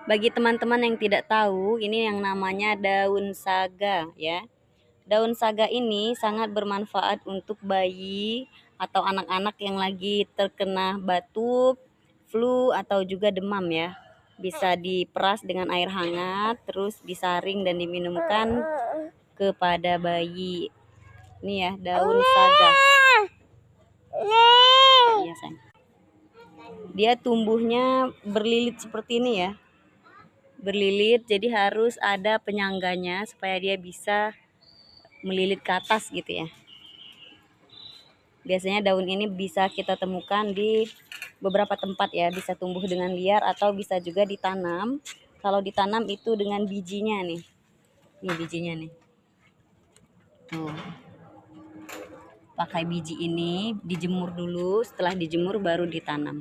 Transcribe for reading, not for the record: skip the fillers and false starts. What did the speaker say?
Bagi teman-teman yang tidak tahu, ini yang namanya daun saga ya. Daun saga ini sangat bermanfaat untuk bayi atau anak-anak yang lagi terkena batuk, flu atau juga demam ya. Bisa diperas dengan air hangat, terus disaring dan diminumkan kepada bayi. Ini ya, daun saga. Iya, sayang. Dia tumbuhnya berlilit seperti ini ya. Berlilit, jadi harus ada penyangganya supaya dia bisa melilit ke atas gitu ya. Biasanya daun ini bisa kita temukan di beberapa tempat ya, bisa tumbuh dengan liar atau bisa juga ditanam. Kalau ditanam itu dengan bijinya nih. Ini bijinya nih. Tuh. Pakai biji ini dijemur dulu, setelah dijemur baru ditanam.